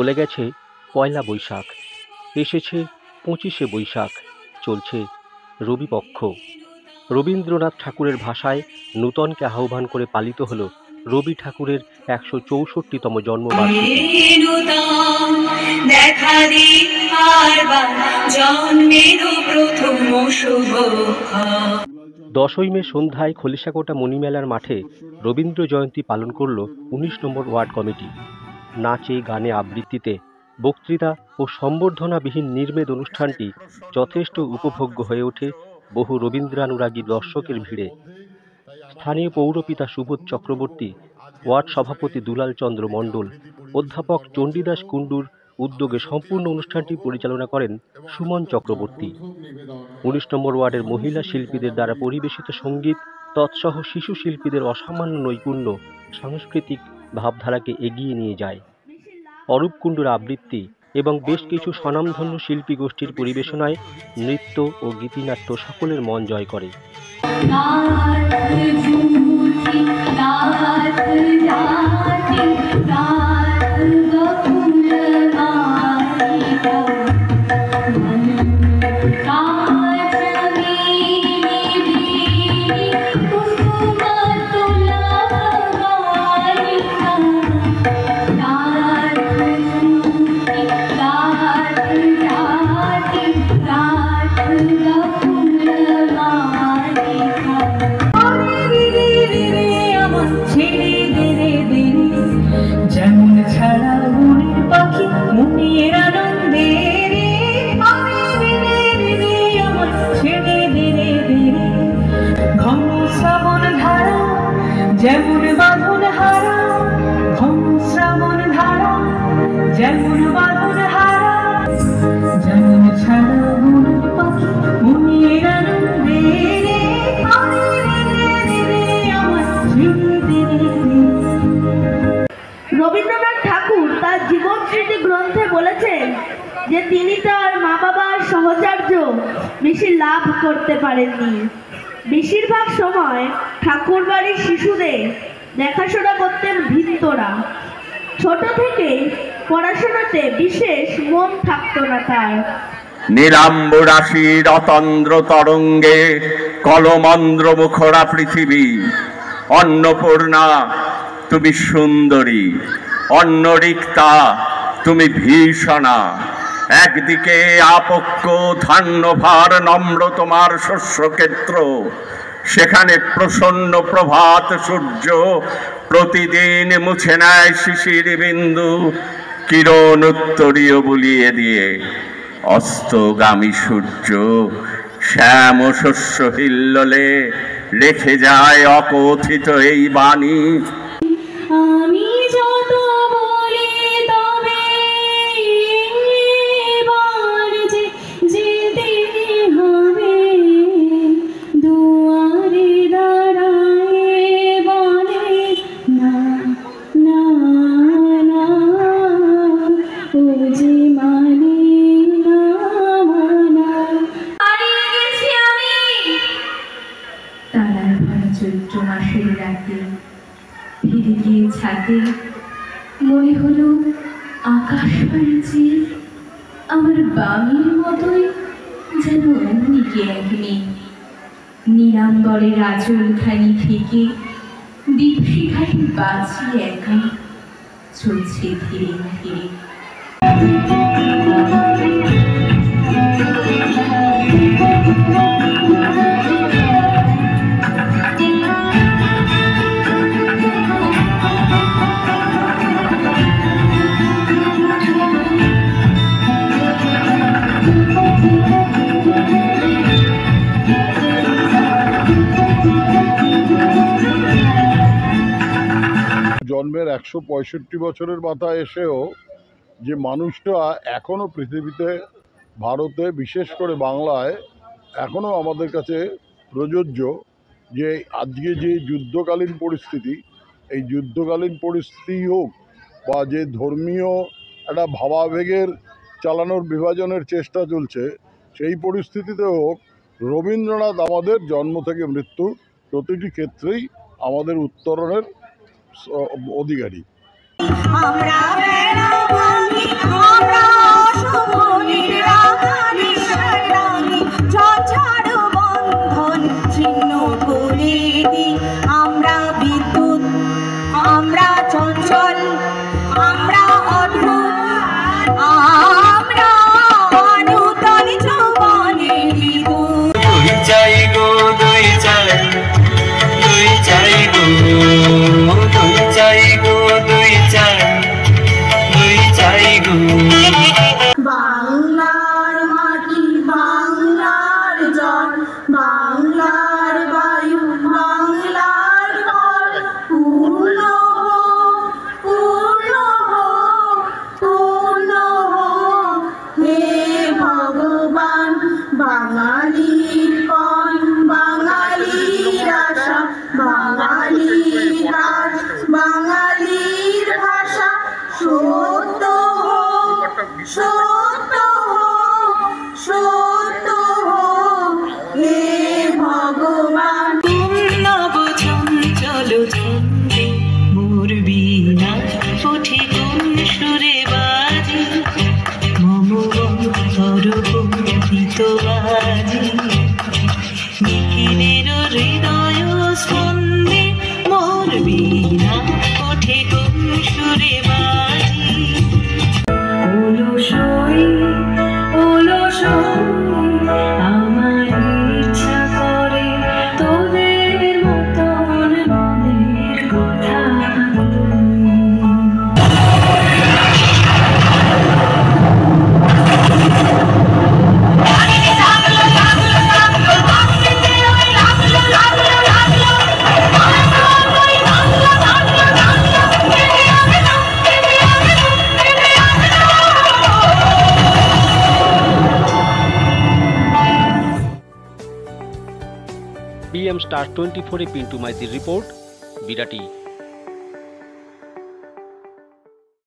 চলে গেছে পয়লা বৈশাখ, এসেছে 25শে বৈশাখ, চলছে রবিপক্ষ। রবীন্দ্রনাথ ঠাকুরের ভাষায় নূতনকে আহ্বান করে পালিত হল রবি ঠাকুরের 164তম জন্মবার্ষিকী। 10ই মে সন্ধ্যায় খলিশাকোটা মণিমেলার মাঠে রবীন্দ্র জয়ন্তী পালন করল 19 নম্বর ওয়ার্ড কমিটি। নাচে গানে আবৃত্তিতে বক্তৃতা ও সম্বর্ধনাবিহীন নির্মেদ অনুষ্ঠানটি যথেষ্ট উপভোগ্য হয়ে ওঠে বহু রবীন্দ্রানুরাগী দর্শকের ভিড়ে। স্থানীয় পৌরপিতা সুবোধ চক্রবর্তী, ওয়ার্ড সভাপতি দুলাল চন্দ্র মণ্ডল, অধ্যাপক চণ্ডীদাস কুণ্ডুর উদ্যোগে সম্পূর্ণ অনুষ্ঠানটি পরিচালনা করেন সুমন চক্রবর্তী। 19 নম্বর ওয়ার্ডের মহিলা শিল্পীদের দ্বারা পরিবেশিত সঙ্গীত তৎসহ শিশু শিল্পীদের অসামান্য নৈপুণ্য সাংস্কৃতিক ভাবধারাকে এগিয়ে নিয়ে যায়। অরূপ কুণ্ডুর আবৃত্তি এবং বেশ কিছু স্বনামধন্য শিল্পী গোষ্ঠীর পরিবেশনায় নৃত্য ও গীতিনাট্য সকলের মন জয় করে। যেমন বাঁধন হারা ঘন শ্রাবণ ধারা, যেমন বাঁধন হারা যেমন ছাড়া মনের পাখি মনের আনন্দে রবীন্দ্রনাথ ঠাকুর তার জীবন স্মৃতি গ্রন্থে বলেছেন যে তিনি তার মা বাবার সহচর্য বেশি লাভ করতে পারেননি। বেশিরভাগ সময় ঠাকুর বাড়ির শিশুদের দেখাশোনা করতেন ভিন্নরা। ছোট থেকেই পড়াশোনাতে বিশেষ মন থাকত না তার। নীলাম্বরাশি রতন্দ্র তরঙ্গে কলমন্দ্র মুখরা পৃথিবী, অন্নপূর্ণা তুমি সুন্দরী, অন্নরিক্তা তুমি ভীষণা। একদিকে আপক্ষ ধান্যভার নম্র তোমার শস্যক্ষেত্র, সেখানে প্রসন্ন প্রভাত সূর্য প্রতিদিন মুছে নেয় শিশির বিন্দু, কিরণ উত্তরীয় বুলিয়ে দিয়ে। অস্তগামী সূর্য শ্যাম শস্য হিল্লোলে রেখে যায় অকথিত এই বাণী। আমি যত বলি তবে এবার যে যেতে হবে, দুয়ারে দাঁড়ায় বলে না না না, ও যে মানে না মানা। হারিয়ে গেছি আমি তারার ভরা চৈত্র মাসের রাতে, ফিরে গিয়ে ছাদে মনে হলো আকাশ পাড়ছে আমার বামির মতোই, যেন অন্যকে এক মেয়ে। নীলাম্বরের আঁচলখানি থেকে দীপশিখায় বাঁচি একা, চলছে ধীরে ধীরে। জন্মের 165 বছরের মাথায় এসেও যে মানুষটা এখনও পৃথিবীতে, ভারতে, বিশেষ করে বাংলায় এখনও আমাদের কাছে প্রযোজ্য, যে আজকে যে যুদ্ধকালীন পরিস্থিতি, এই যুদ্ধকালীন পরিস্থিতি হোক বা যে ধর্মীয় একটা ভাবাবেগের চালানোর বিভাজনের চেষ্টা চলছে, সেই পরিস্থিতিতে হোক, রবীন্দ্রনাথ আমাদের জন্ম থেকে মৃত্যু প্রতিটি ক্ষেত্রেই আমাদের উত্তরণের অধিকারী। আমরা গো। বাংলার মাটি, বাংলার জল, বাংলার বায়ু, বাংলার ফল, পূর্ণ হোক, পূর্ণ হোক, পূর্ণ হোক হে ভগবান। বাঙালির পণ, বাঙালির আশা, বাঙালির রাজ, বাঙালির ভাষা, সত্য হোক, সত্য হোক, সত্য হোক হে ভগবান। নব চঞ্চল ছন্দে মোর বীণা ওঠে কোন সুরে বাজে, মম অন্তর কম্পিত বাজে। নিখিলের হৃদয় স্পন্দে মোর বীণা ওঠে কোন সুরে বাজে। অলসই অলসই আমার ইচ্ছা করে তোদের মতন মনের কথা BM Star 24 এ পিন্টু মাইতির রিপোর্ট, বিরাটি।